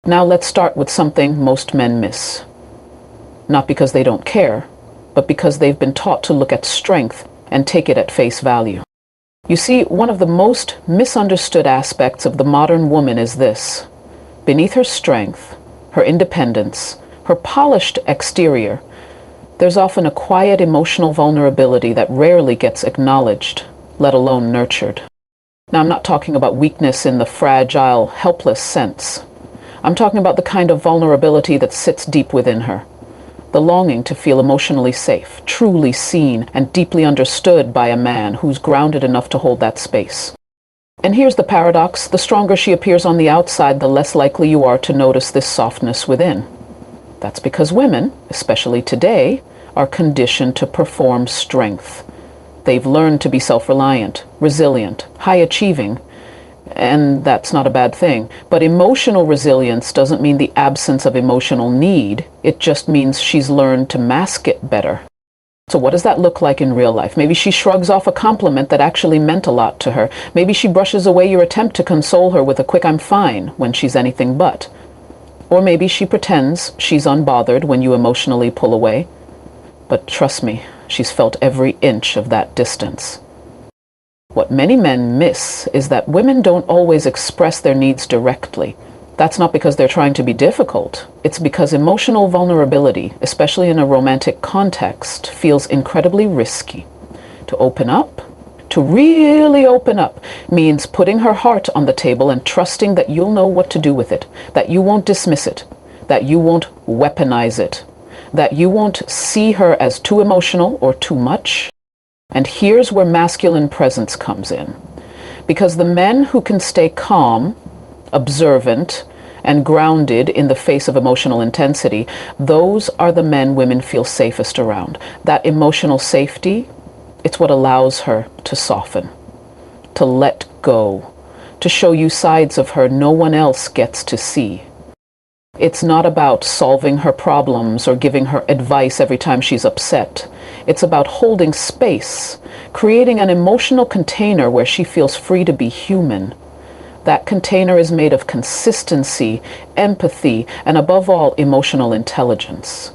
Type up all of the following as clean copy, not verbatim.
Now let's start with something most men miss. Not because they don't care, but because they've been taught to look at strength and take it at face value. You see, one of the most misunderstood aspects of the modern woman is this. Beneath her strength, her independence, her polished exterior, there's often a quiet emotional vulnerability that rarely gets acknowledged, let alone nurtured. Now, I'm not talking about weakness in the fragile, helpless sense. I'm talking about the kind of vulnerability that sits deep within her. The longing to feel emotionally safe, truly seen, and deeply understood by a man who's grounded enough to hold that space. And here's the paradox. The stronger she appears on the outside, the less likely you are to notice this softness within. That's because women, especially today, are conditioned to perform strength. They've learned to be self-reliant, resilient, high-achieving, and that's not a bad thing. But emotional resilience doesn't mean the absence of emotional need. It just means she's learned to mask it better. So what does that look like in real life? Maybe she shrugs off a compliment that actually meant a lot to her. Maybe she brushes away your attempt to console her with a quick "I'm fine" when she's anything but. Or maybe she pretends she's unbothered when you emotionally pull away. But trust me, she's felt every inch of that distance. What many men miss is that women don't always express their needs directly. That's not because they're trying to be difficult. It's because emotional vulnerability, especially in a romantic context, feels incredibly risky. To open up, to really open up, means putting her heart on the table and trusting that you'll know what to do with it, that you won't dismiss it, that you won't weaponize it, that you won't see her as too emotional or too much. And here's where masculine presence comes in. Because the men who can stay calm, observant, and grounded in the face of emotional intensity, those are the men women feel safest around. That emotional safety, it's what allows her to soften, to let go, to show you sides of her no one else gets to see. It's not about solving her problems or giving her advice every time she's upset. It's about holding space, creating an emotional container where she feels free to be human. That container is made of consistency, empathy, and above all, emotional intelligence.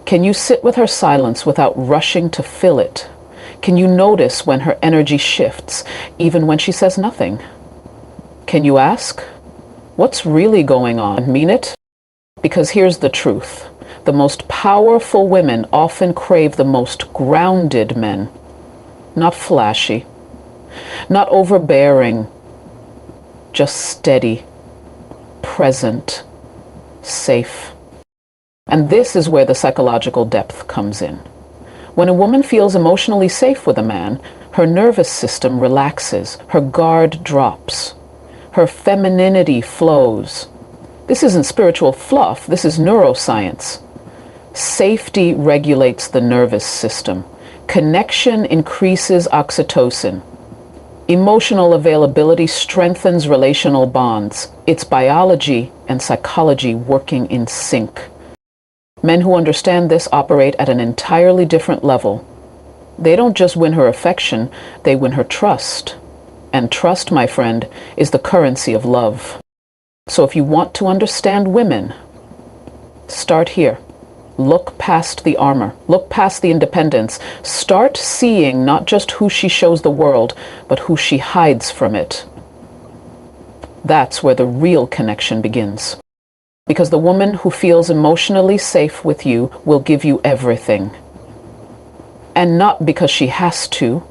Can you sit with her silence without rushing to fill it? Can you notice when her energy shifts, even when she says nothing? Can you ask, what's really going on? And mean it? Because here's the truth. The most powerful women often crave the most grounded men. Not flashy, not overbearing, just steady, present, safe. And this is where the psychological depth comes in. When a woman feels emotionally safe with a man, her nervous system relaxes, her guard drops, her femininity flows. This isn't spiritual fluff, this is neuroscience. Safety regulates the nervous system. Connection increases oxytocin. Emotional availability strengthens relational bonds. It's biology and psychology working in sync. Men who understand this operate at an entirely different level. They don't just win her affection, they win her trust. And trust, my friend, is the currency of love. So if you want to understand women, start here. Look past the armor. Look past the independence. Start seeing not just who she shows the world, but who she hides from it. That's where the real connection begins. Because the woman who feels emotionally safe with you will give you everything. And not because she has to.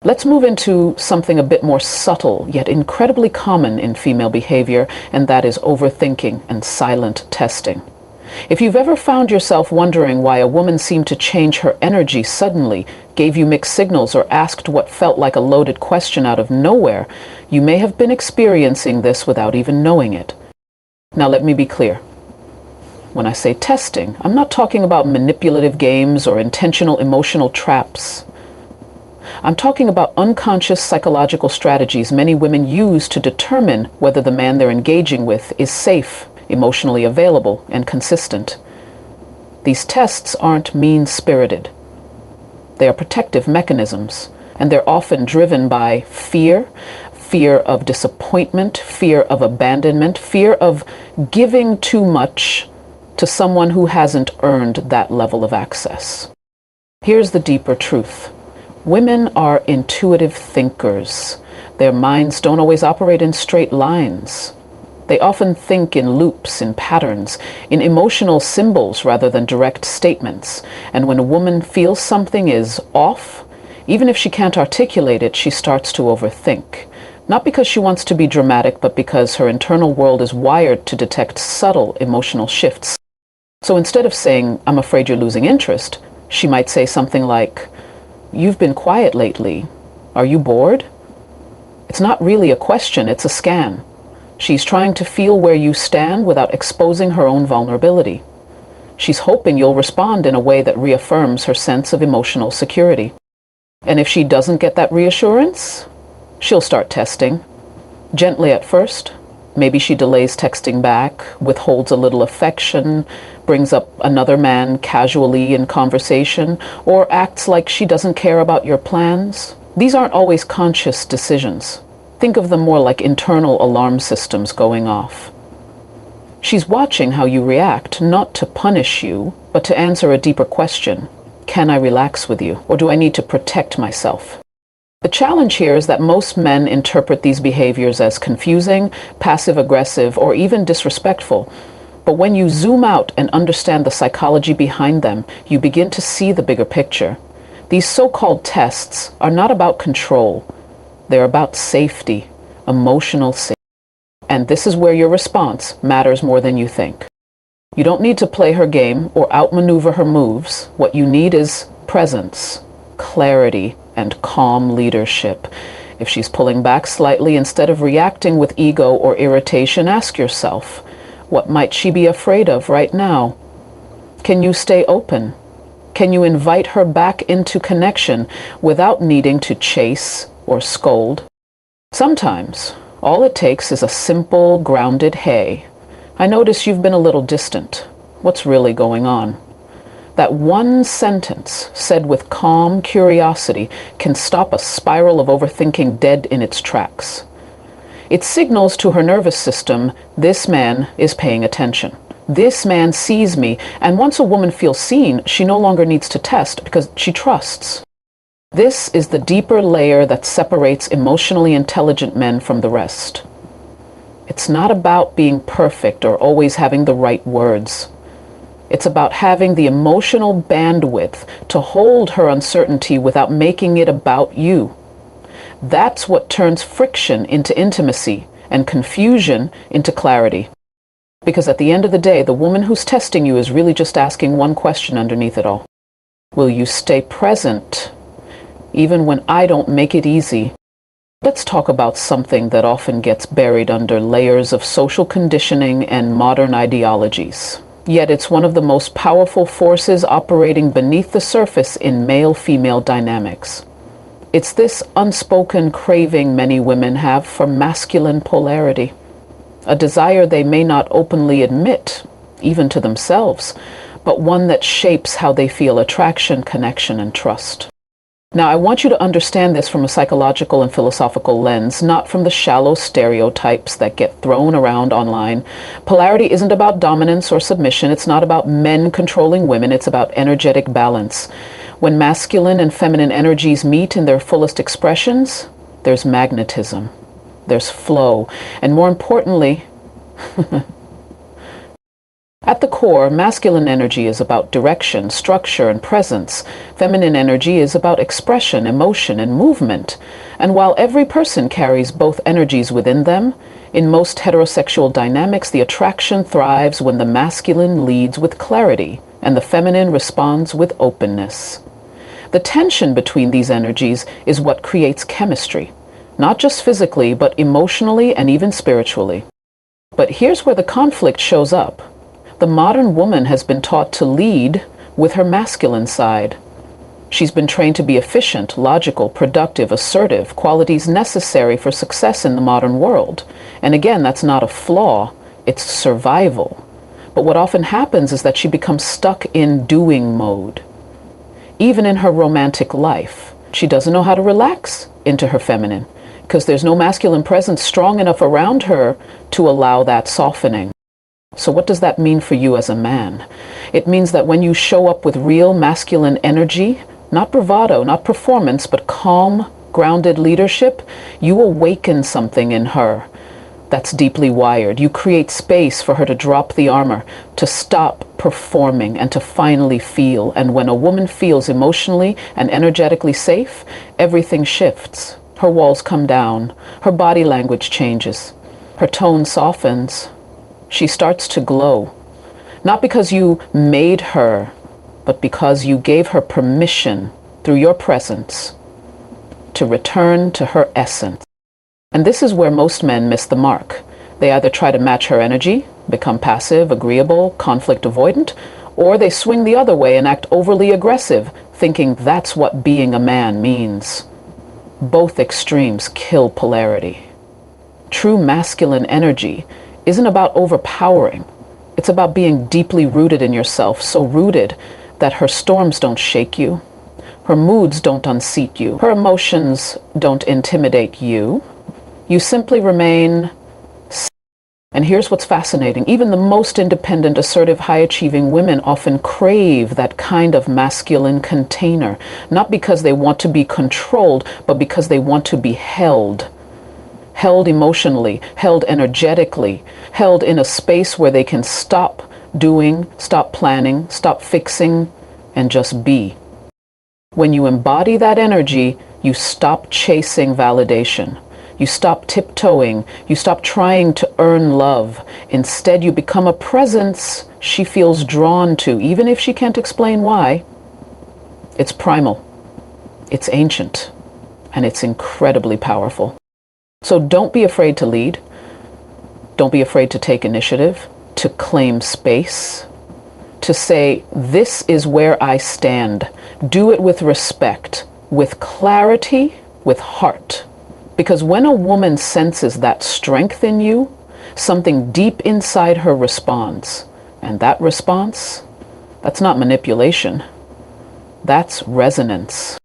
Let's move into something a bit more subtle, yet incredibly common in female behavior, and that is overthinking and silent testing. If you've ever found yourself wondering why a woman seemed to change her energy suddenly, gave you mixed signals, or asked what felt like a loaded question out of nowhere, you may have been experiencing this without even knowing it. Now let me be clear. When I say testing, I'm not talking about manipulative games or intentional emotional traps. I'm talking about unconscious psychological strategies many women use to determine whether the man they're engaging with is safe, emotionally available, and consistent. These tests aren't mean-spirited. They are protective mechanisms, and they're often driven by fear, fear of disappointment, fear of abandonment, fear of giving too much to someone who hasn't earned that level of access. Here's the deeper truth. Women are intuitive thinkers. Their minds don't always operate in straight lines. They often think in loops, in patterns, in emotional symbols rather than direct statements. And when a woman feels something is off, even if she can't articulate it, she starts to overthink. Not because she wants to be dramatic, but because her internal world is wired to detect subtle emotional shifts. So instead of saying, "I'm afraid you're losing interest," she might say something like, "You've been quiet lately. Are you bored?" It's not really a question, it's a scan. She's trying to feel where you stand without exposing her own vulnerability. She's hoping you'll respond in a way that reaffirms her sense of emotional security. And if she doesn't get that reassurance, she'll start testing. Gently at first. Maybe she delays texting back, withholds a little affection, brings up another man casually in conversation, or acts like she doesn't care about your plans. These aren't always conscious decisions. Think of them more like internal alarm systems going off. She's watching how you react, not to punish you, but to answer a deeper question. Can I relax with you, or do I need to protect myself? The challenge here is that most men interpret these behaviors as confusing, passive-aggressive, or even disrespectful. But when you zoom out and understand the psychology behind them, you begin to see the bigger picture. These so-called tests are not about control. They're about safety, emotional safety. And this is where your response matters more than you think. You don't need to play her game or outmaneuver her moves. What you need is presence, clarity, and calm leadership. If she's pulling back slightly, instead of reacting with ego or irritation, ask yourself, what might she be afraid of right now? Can you stay open? Can you invite her back into connection without needing to chase or scold? Sometimes all it takes is a simple, grounded "Hey, I notice you've been a little distant. What's really going on?" That one sentence, said with calm curiosity, can stop a spiral of overthinking dead in its tracks. It signals to her nervous system, this man is paying attention. This man sees me, and once a woman feels seen, she no longer needs to test because she trusts. This is the deeper layer that separates emotionally intelligent men from the rest. It's not about being perfect or always having the right words. It's about having the emotional bandwidth to hold her uncertainty without making it about you. That's what turns friction into intimacy and confusion into clarity. Because at the end of the day, the woman who's testing you is really just asking one question underneath it all. Will you stay present even when I don't make it easy? Let's talk about something that often gets buried under layers of social conditioning and modern ideologies. Yet it's one of the most powerful forces operating beneath the surface in male-female dynamics. It's this unspoken craving many women have for masculine polarity, a desire they may not openly admit, even to themselves, but one that shapes how they feel attraction, connection, and trust. Now, I want you to understand this from a psychological and philosophical lens, not from the shallow stereotypes that get thrown around online. Polarity isn't about dominance or submission. It's not about men controlling women. It's about energetic balance. When masculine and feminine energies meet in their fullest expressions, there's magnetism, there's flow, and more importantly, at the core, masculine energy is about direction, structure, and presence. Feminine energy is about expression, emotion, and movement. And while every person carries both energies within them, in most heterosexual dynamics, the attraction thrives when the masculine leads with clarity and the feminine responds with openness. The tension between these energies is what creates chemistry, not just physically, but emotionally and even spiritually. But here's where the conflict shows up. The modern woman has been taught to lead with her masculine side. She's been trained to be efficient, logical, productive, assertive, qualities necessary for success in the modern world. And again, that's not a flaw, it's survival. But what often happens is that she becomes stuck in doing mode. Even in her romantic life, she doesn't know how to relax into her feminine. because there's no masculine presence strong enough around her to allow that softening. So what does that mean for you as a man? It means that when you show up with real masculine energy, not bravado, not performance, but calm, grounded leadership, you awaken something in her that's deeply wired. You create space for her to drop the armor, to stop performing, and to finally feel. And when a woman feels emotionally and energetically safe, everything shifts. Her walls come down. Her body language changes. Her tone softens. She starts to glow. Not because you made her, but because you gave her permission through your presence to return to her essence. And this is where most men miss the mark. They either try to match her energy, become passive, agreeable, conflict avoidant, or they swing the other way and act overly aggressive, thinking that's what being a man means. Both extremes kill polarity. True masculine energy isn't about overpowering. It's about being deeply rooted in yourself, so rooted that her storms don't shake you, her moods don't unseat you, her emotions don't intimidate you. You simply remain. And here's what's fascinating. Even the most independent, assertive, high-achieving women often crave that kind of masculine container, not because they want to be controlled, but because they want to be held. Held emotionally, held energetically, held in a space where they can stop doing, stop planning, stop fixing, and just be. When you embody that energy, you stop chasing validation. You stop tiptoeing. You stop trying to earn love. Instead, you become a presence she feels drawn to, even if she can't explain why. It's primal. It's ancient. And it's incredibly powerful. So don't be afraid to lead. Don't be afraid to take initiative, to claim space, to say, this is where I stand. Do it with respect, with clarity, with heart. Because when a woman senses that strength in you, something deep inside her responds. And that response, that's not manipulation. That's resonance.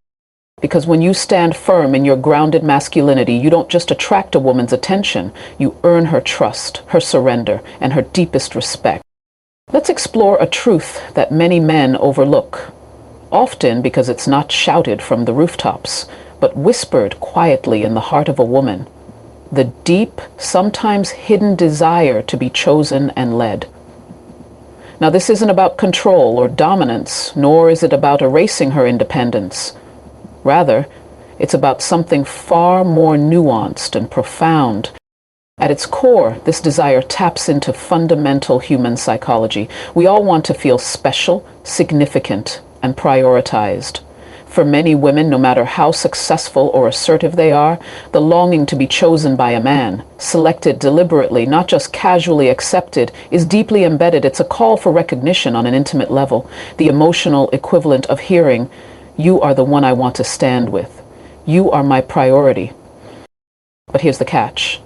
Because when you stand firm in your grounded masculinity, you don't just attract a woman's attention, you earn her trust, her surrender, and her deepest respect. Let's explore a truth that many men overlook, often because it's not shouted from the rooftops, but whispered quietly in the heart of a woman. The deep, sometimes hidden desire to be chosen and led. Now, this isn't about control or dominance, nor is it about erasing her independence. Rather, it's about something far more nuanced and profound. At its core, this desire taps into fundamental human psychology. We all want to feel special, significant, and prioritized. For many women, no matter how successful or assertive they are, the longing to be chosen by a man, selected deliberately, not just casually accepted, is deeply embedded. It's a call for recognition on an intimate level, the emotional equivalent of hearing, "You are the one I want to stand with. You are my priority." But here's the catch.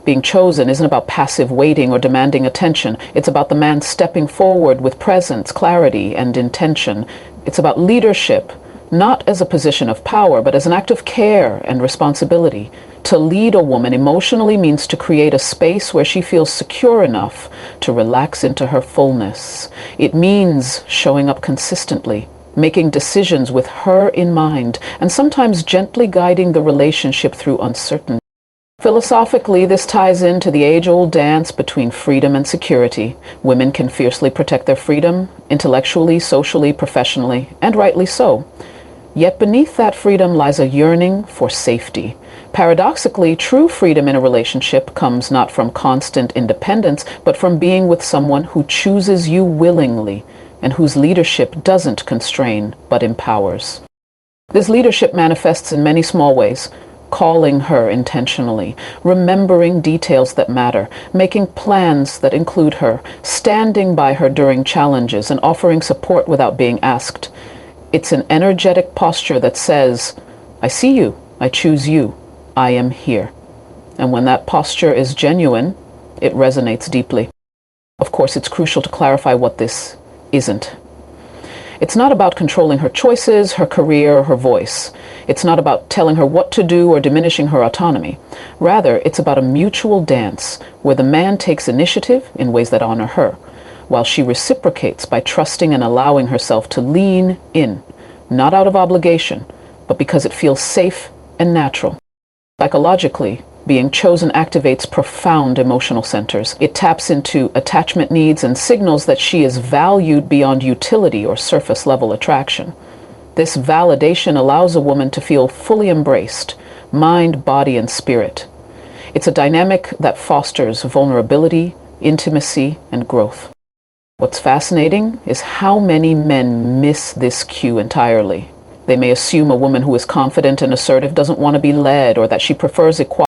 Being chosen isn't about passive waiting or demanding attention. It's about the man stepping forward with presence, clarity, and intention. It's about leadership, not as a position of power, but as an act of care and responsibility. To lead a woman emotionally means to create a space where she feels secure enough to relax into her fullness. It means showing up consistently, making decisions with her in mind, and sometimes gently guiding the relationship through uncertainty. Philosophically, this ties into the age-old dance between freedom and security. Women can fiercely protect their freedom, intellectually, socially, professionally, and rightly so. Yet beneath that freedom lies a yearning for safety. Paradoxically, true freedom in a relationship comes not from constant independence, but from being with someone who chooses you willingly and whose leadership doesn't constrain, but empowers. This leadership manifests in many small ways: calling her intentionally, remembering details that matter, making plans that include her, standing by her during challenges, and offering support without being asked. It's an energetic posture that says, "I see you, I choose you, I am here." And when that posture is genuine, it resonates deeply. Of course, it's crucial to clarify what this isn't. It's not about controlling her choices, her career, or her voice. It's not about telling her what to do or diminishing her autonomy. Rather, it's about a mutual dance where the man takes initiative in ways that honor her, while she reciprocates by trusting and allowing herself to lean in, not out of obligation, but because it feels safe and natural. Psychologically, being chosen activates profound emotional centers. It taps into attachment needs and signals that she is valued beyond utility or surface level attraction. This validation allows a woman to feel fully embraced, mind, body, and spirit. It's a dynamic that fosters vulnerability, intimacy, and growth. What's fascinating is how many men miss this cue entirely. They may assume a woman who is confident and assertive doesn't want to be led, or that she prefers equality